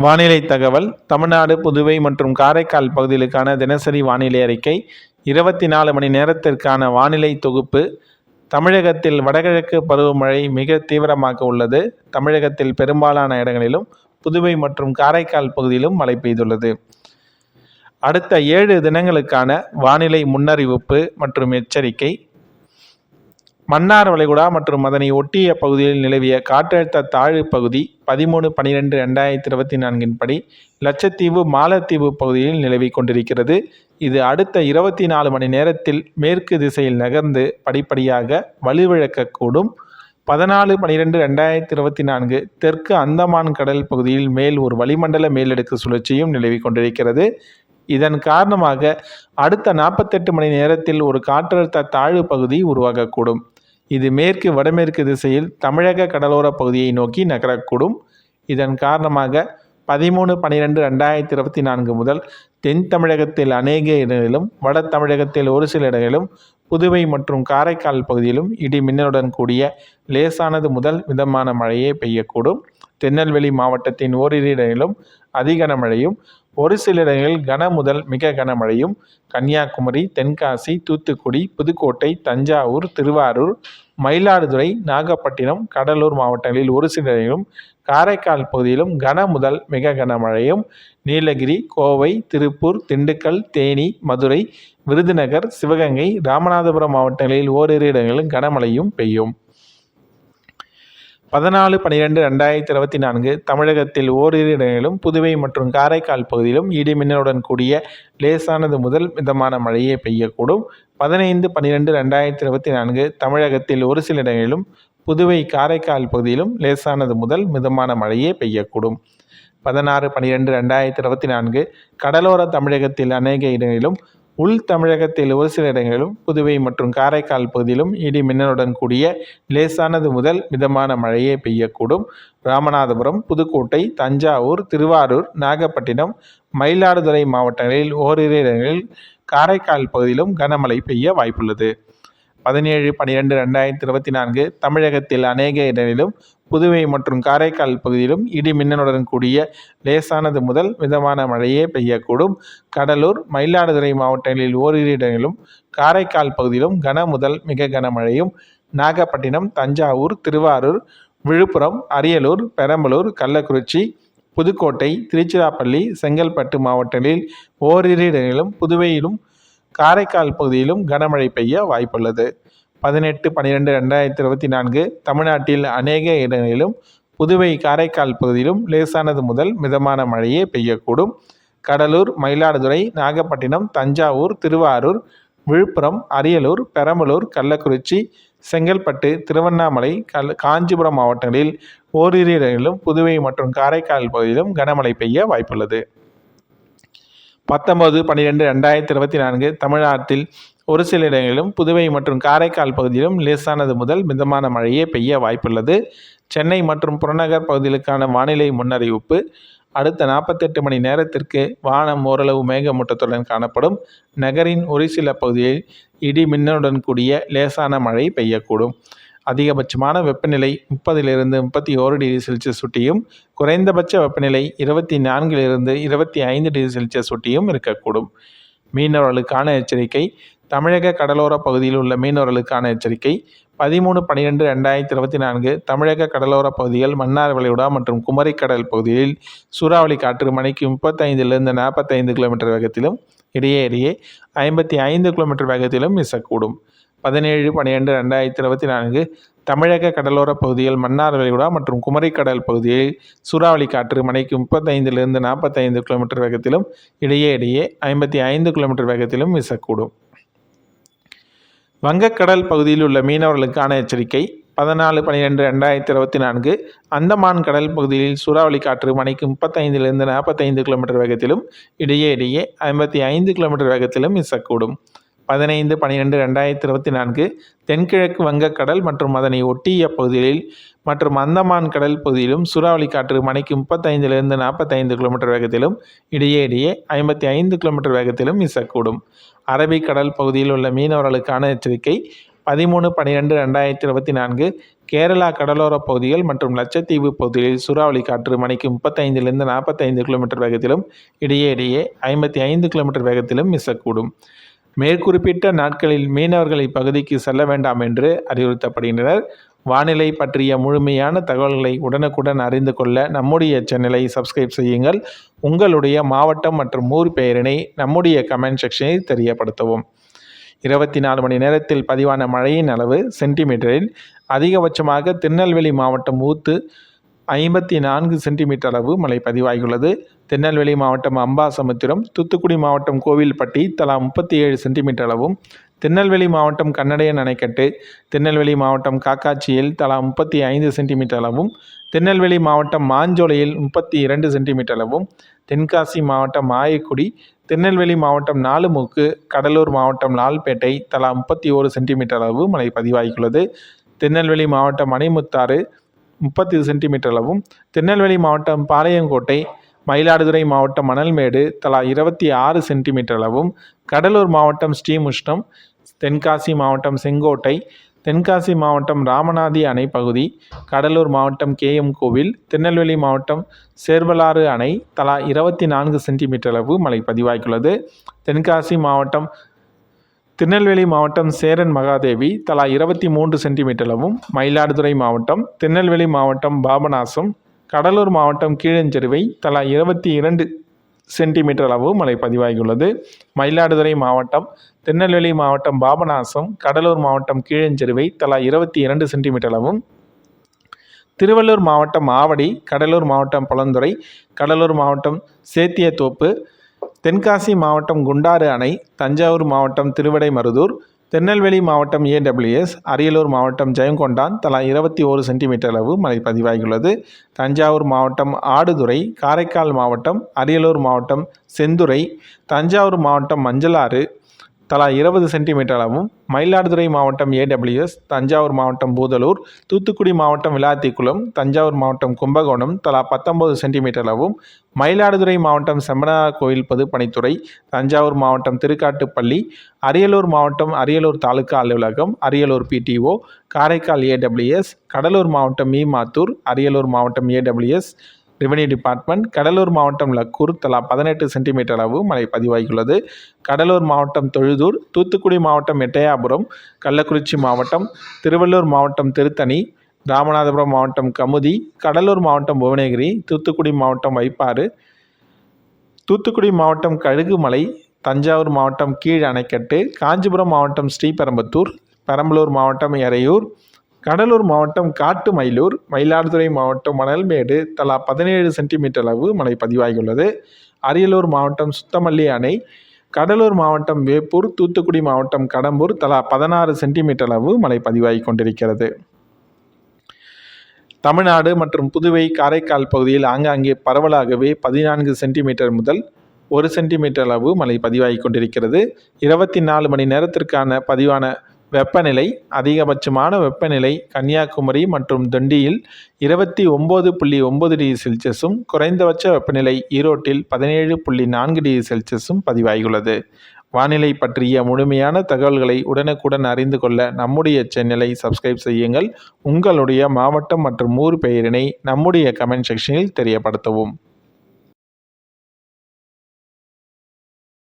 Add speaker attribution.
Speaker 1: வானிலை தகவல். தமிழ்நாடு, புதுவை மற்றும் காரைக்கால் பகுதிகளுக்கான தினசரி வானிலை அறிக்கை. 24 மணி நேரத்திற்கான வானிலை தொகுப்பு. தமிழகத்தில் வடகிழக்கு பருவமழை மிக தீவிரமாக உள்ளது. தமிழகத்தில் பெரும்பாலான இடங்களிலும், புதுவை மற்றும் காரைக்கால் பகுதியிலும் மழை பெய்துள்ளது. அடுத்த 7 தினங்களுக்கான வானிலை முன்னறிவிப்பு மற்றும் எச்சரிக்கை. மன்னார் வளைகுடா மற்றும் அதனை ஒட்டிய பகுதியில் நிலவிய காற்றழுத்த தாழ்வு பகுதி 13/12/2024 படி லட்சத்தீவு, மாலத்தீவு பகுதியில் நிலவி கொண்டிருக்கிறது. இது அடுத்த 24 மணி நேரத்தில் மேற்கு திசையில் நகர்ந்து படிப்படியாக வலுவிழக்கக்கூடும். 14/12/2024 தெற்கு அந்தமான் கடல் பகுதியில் மேல் ஒரு வளிமண்டல மேலடுக்கு சுழற்சியும் நிலவி கொண்டிருக்கிறது. இதன் காரணமாக அடுத்த 48 மணி நேரத்தில் ஒரு காற்றழுத்த தாழ்வு பகுதி உருவாகக்கூடும். இது மேற்கு வடமேற்கு திசையில் தமிழக கடலோர பகுதியை நோக்கி நகரக்கூடும். இதன் காரணமாக 13/12/2024 முதல் தென் தமிழகத்தில் அநேக இடங்களிலும், வட தமிழகத்தில் ஒரு சில இடங்களிலும், புதுவை மற்றும் காரைக்கால் பகுதியிலும் இடி மின்னலுடன் கூடிய லேசானது முதல் மிதமான மழையே பெய்யக்கூடும். திருநெல்வேலி மாவட்டத்தின் ஓரிரு இடங்களிலும் அதிகனமழையும், ஒரு சில இடங்களில் கன முதல் மிக கனமழையும், கன்னியாகுமரி, தென்காசி, தூத்துக்குடி, புதுக்கோட்டை, தஞ்சாவூர், திருவாரூர், மயிலாடுதுறை, நாகப்பட்டினம், கடலூர் மாவட்டங்களில் ஒரு சில இடங்களிலும், காரைக்கால் பகுதியிலும் கன முதல் மிக கனமழையும், நீலகிரி, கோவை, திருப்பூர், திண்டுக்கல், தேனி, மதுரை, விருதுநகர், சிவகங்கை, ராமநாதபுரம் மாவட்டங்களில் ஓரிரு இடங்களிலும் கனமழையும் பெய்யும். 14/12/2024 தமிழகத்தில் ஓரிரு இடங்களிலும், புதுவை மற்றும் காரைக்கால் பகுதியிலும் இடி மின்னலுடன் கூடிய லேசானது முதல் மிதமான மழையே பெய்யக்கூடும். 15/12/2024 தமிழகத்தில் ஒரு சில இடங்களிலும், புதுவை, காரைக்கால் பகுதியிலும் லேசானது முதல் மிதமான மழையே பெய்யக்கூடும். 16/12/2024 கடலோர தமிழகத்தில் அநேக இடங்களிலும், உள் தமிழகத்தில் ஒரு சில இடங்களிலும், புதுவை மற்றும் காரைக்கால் பகுதியிலும் இடி மின்னலுடன் கூடிய லேசானது முதல் மிதமான மழையே பெய்யக்கூடும். ராமநாதபுரம், புதுக்கோட்டை, தஞ்சாவூர், திருவாரூர், நாகப்பட்டினம், மயிலாடுதுறை மாவட்டங்களில் ஓரிரு இடங்களில், காரைக்கால் பகுதியிலும் கனமழை பெய்ய வாய்ப்புள்ளது. 17/12/2024 தமிழகத்தில் அநேக இடங்களிலும், புதுவை மற்றும் காரைக்கால் பகுதியிலும் இடி மின்னலுடன் கூடிய லேசானது முதல் மிதமான மழையே பெய்யக்கூடும். கடலூர், மயிலாடுதுறை மாவட்டங்களில் ஓரிரு இடங்களிலும், காரைக்கால் பகுதியிலும் கன முதல் மிக கனமழையும், நாகப்பட்டினம், தஞ்சாவூர், திருவாரூர், விழுப்புரம், அரியலூர், பெரம்பலூர், கள்ளக்குறிச்சி, புதுக்கோட்டை, திருச்சிராப்பள்ளி, செங்கல்பட்டு மாவட்டங்களில் ஓரிரு இடங்களிலும், புதுவையிலும் காரைக்கால் பகுதியிலும் கனமழை பெய்ய வாய்ப்புள்ளது. 18/12/2024 தமிழ்நாட்டில் அநேக இடங்களிலும், புதுவை, காரைக்கால் பகுதியிலும் லேசானது முதல் மிதமான மழையே பெய்யக்கூடும். கடலூர், மயிலாடுதுறை, நாகப்பட்டினம், தஞ்சாவூர், திருவாரூர், விழுப்புரம், அரியலூர், பெரம்பலூர், கள்ளக்குறிச்சி, செங்கல்பட்டு, திருவண்ணாமலை, காஞ்சிபுரம் மாவட்டங்களில் ஓரிரு இடங்களிலும், புதுவை மற்றும் காரைக்கால் பகுதியிலும் கனமழை பெய்ய வாய்ப்புள்ளது. 19/12/2024 தமிழ்நாட்டில் ஒரு சில இடங்களிலும், புதுவை மற்றும் காரைக்கால் பகுதியிலும் லேசானது முதல் மிதமான மழையே பெய்ய வாய்ப்புள்ளது. சென்னை மற்றும் புறநகர் பகுதிகளுக்கான வானிலை முன்னறிவிப்பு. அடுத்த 48 மணி நேரத்திற்கு வானம் ஓரளவு மேகமூட்டத்துடன் காணப்படும். நகரின் ஒரு சில பகுதிகளில் இடி மின்னலுடன் கூடிய லேசான மழை பெய்யக்கூடும். அதிகபட்சமான வெப்பநிலை 30-31°C ஒட்டியும், குறைந்தபட்ச வெப்பநிலை 24-25°C ஒட்டியும் இருக்கக்கூடும். மீனவர்களுக்கான எச்சரிக்கை. தமிழக கடலோர பகுதியில் உள்ள மீனவர்களுக்கான எச்சரிக்கை. 13/12/2024 தமிழக கடலோர பகுதிகள், மன்னார் வளைகுடா மற்றும் குமரிக்கடல் பகுதிகளில் சூறாவளி காற்று மணிக்கு 35-45 km வேகத்திலும், இடையே 55 km வேகத்திலும் வீசக்கூடும். 17/12/2024 தமிழக கடலோர பகுதிகள், மன்னார் வளைகுடா மற்றும் குமரிக்கடல் பகுதியில் சூறாவளி காற்று மணிக்கு 35-45 km வேகத்திலும், இடையே 55 km வேகத்திலும் வீசக்கூடும். வங்கக்கடல் பகுதியில் உள்ள மீனவர்களுக்கான எச்சரிக்கை. 14/12/2024 அந்தமான் கடல் பகுதியில் சூறாவளி காற்று மணிக்கு 35-45 km வேகத்திலும், இடையே 55 km வேகத்திலும் வீசக்கூடும். 15/12/2024 தென்கிழக்கு வங்கக்கடல் மற்றும் அதனை ஒட்டிய பகுதிகளில் மற்றும் அந்தமான் கடல் பகுதியிலும் சூறாவளி காற்று மணிக்கு 35-45 km வேகத்திலும், இடையே 55 km வேகத்திலும் வீசக்கூடும். அரபிக்கடல் பகுதியில் உள்ள மீனவர்களுக்கான எச்சரிக்கை. 13/12/2024 கேரளா கடலோர பகுதிகள் மற்றும் லட்சத்தீவு பகுதிகளில் சூறாவளி காற்று மணிக்கு 35லிருந்து 45 கிலோமீட்டர் வேகத்திலும் இடையே 55 கிலோமீட்டர் வேகத்திலும் வீசக்கூடும். மேற்குறிப்பிட்ட நாட்களில் மீனவர்கள் இப்பகுதிக்கு செல்ல வேண்டாம் என்று அறிவுறுத்தப்படுகின்றனர். வானிலை பற்றிய முழுமையான தகவல்களை உடனுக்குடன் அறிந்து கொள்ள நம்முடைய சேனலை சப்ஸ்கிரைப் செய்யுங்கள். உங்களுடைய மாவட்டம் மற்றும் ஊர் பெயரினை நம்முடைய கமெண்ட் செக்ஷனில் தெரியப்படுத்தவும். 24 மணி நேரத்தில் பதிவான மழையின் அளவு சென்டிமீட்டரில் அதிகபட்சமாக திருநெல்வேலி மாவட்டம் ஊத்து 54 சென்டிமீட்டர் அளவு மழை பதிவாகியுள்ளது. திருநெல்வேலி மாவட்டம் அம்பாசமுத்திரம், தூத்துக்குடி மாவட்டம் கோவில்பட்டி தலா 37 சென்டிமீட்டர் அளவும், திருநெல்வேலி மாவட்டம் கண்ணடையன் அணைக்கட்டு, திருநெல்வேலி மாவட்டம் காக்காட்சியில் தலா 35 சென்டிமீட்டர் அளவும், திருநெல்வேலி மாவட்டம் மாஞ்சோலையில் 32 சென்டிமீட்டர் அளவும், தென்காசி மாவட்டம் ஆயக்குடி, திருநெல்வேலி மாவட்டம் நாலுமூக்கு, கடலூர் மாவட்டம் லால்பேட்டை தலா 31 சென்டிமீட்டர் அளவு மழை பதிவாகியுள்ளது. திருநெல்வேலி மாவட்டம் மணிமுத்தாறு 30 சென்டிமீட்டர் அளவும், திருநெல்வேலி மாவட்டம் பாளையங்கோட்டை, மயிலாடுதுறை மாவட்டம் மணல்மேடு தலா 26 சென்டிமீட்டர் அளவும், கடலூர் மாவட்டம் ஸ்ரீமுஷ்ணம், தென்காசி மாவட்டம் செங்கோட்டை, தென்காசி மாவட்டம் ராமநாதி அணை பகுதி, கடலூர் மாவட்டம் கேஎம் கோவில், திருநெல்வேலி மாவட்டம் சேர்வலாறு அணை தலா 24 சென்டிமீட்டர் அளவு மழை பதிவாகியுள்ளது. தென்காசி மாவட்டம் திருநெல்வேலி மாவட்டம் சேரன் மகாதேவி தலா 23 சென்டிமீட்டர் அளவும், மயிலாடுதுறை மாவட்டம், திருநெல்வேலி மாவட்டம் பாபநாசம், கடலூர் மாவட்டம் கீழஞ்செருவை தலா 22 சென்டிமீட்டர் அளவு மழை பதிவாகியுள்ளது. மயிலாடுதுறை மாவட்டம், திருநெல்வேலி மாவட்டம் பாபநாசம், கடலூர் மாவட்டம் கீழஞ்செருவை தலா 22 சென்டிமீட்டர் அளவும், திருவள்ளூர் மாவட்டம் ஆவடி, கடலூர் மாவட்டம் பொலந்துறை, கடலூர் மாவட்டம் சேத்தியத்தோப்பு, தென்காசி மாவட்டம் குண்டாறு அணை, தஞ்சாவூர் மாவட்டம் திருவிடைமருதூர், திருநெல்வேலி மாவட்டம் AWS, அரியலூர் மாவட்டம் ஜெயங்கொண்டான் தலா 21 சென்டிமீட்டர் அளவு மழை பதிவாகியுள்ளது. தஞ்சாவூர் மாவட்டம் ஆடுதுறை, காரைக்கால் மாவட்டம், அரியலூர் மாவட்டம் செந்துறை, தஞ்சாவூர் மாவட்டம் மஞ்சளாறு தலா 20 சென்டிமீட்டர் அளவும், மயிலாடுதுறை மாவட்டம் AWS, தஞ்சாவூர் மாவட்டம் பூதலூர், தூத்துக்குடி மாவட்டம் விளாத்திக்குளம், தஞ்சாவூர் மாவட்டம் கும்பகோணம் தலா 19 சென்டிமீட்டர் அளவும், மயிலாடுதுறை மாவட்டம் செம்பனார் கோயில் பொதுப்பணித்துறை, தஞ்சாவூர் மாவட்டம் திருக்காட்டுப்பள்ளி, அரியலூர் மாவட்டம் அரியலூர் தாலுகா அலுவலகம், அரியலூர் PTO, காரைக்கால் AWS, கடலூர் மாவட்டம் மீமாத்தூர், அரியலூர் மாவட்டம் AWS ரெவென்யூ டிபார்ட்மெண்ட், கடலூர் மாவட்டம் லக்கூர் தலா 18 சென்டிமீட்டர் அளவு மழை பதிவாகியுள்ளது. கடலூர் மாவட்டம் தொழுதூர், தூத்துக்குடி மாவட்டம் எட்டயாபுரம், கள்ளக்குறிச்சி மாவட்டம், திருவள்ளூர் மாவட்டம் திருத்தணி, ராமநாதபுரம் மாவட்டம் கமுதி, கடலூர் மாவட்டம் புவனகிரி, தூத்துக்குடி மாவட்டம் வைப்பாறு, தூத்துக்குடி மாவட்டம் கழுகுமலை, தஞ்சாவூர் மாவட்டம் கீழ் அணைக்கட்டு, காஞ்சிபுரம் மாவட்டம் ஸ்ரீபெரும்புத்தூர், பெரம்பலூர் மாவட்டம் எறையூர், கடலூர் மாவட்டம் காட்டுமயிலூர், மயிலாடுதுறை மாவட்டம் மணல்மேடு தலா 17 சென்டிமீட்டர் அளவு மழை பதிவாகியுள்ளது. அரியலூர் மாவட்டம் சுத்தமல்லி அணை, கடலூர் மாவட்டம் வேப்பூர், தூத்துக்குடி மாவட்டம் கடம்பூர் தலா 16 சென்டிமீட்டர் அளவு மழை பதிவாகி கொண்டிருக்கிறது. தமிழ்நாடு மற்றும் புதுவை, காரைக்கால் பகுதியில் ஆங்காங்கே பரவலாகவே 14 சென்டிமீட்டர் முதல் 1 சென்டிமீட்டர் அளவு மழை பதிவாகி கொண்டிருக்கிறது. 24 மணி நேரத்திற்கான பதிவான வெப்பநிலை, அதிகபட்சமான வெப்பநிலை கன்னியாகுமரி மற்றும் தண்டியில் 29.9 டிகிரி செல்சியஸும், குறைந்தபட்ச வெப்பநிலை ஈரோட்டில் 17.4 டிகிரி செல்சியஸும் பதிவாகியுள்ளது. வானிலை பற்றிய முழுமையான தகவல்களை உடனுக்குடன் அறிந்து கொள்ள நம்முடைய சேனலை சப்ஸ்கிரைப் செய்யுங்கள். உங்களுடைய மாவட்டம் மற்றும் ஊர் பெயரினை நம்முடைய கமெண்ட் செக்ஷனில் தெரியப்படுத்தவும்.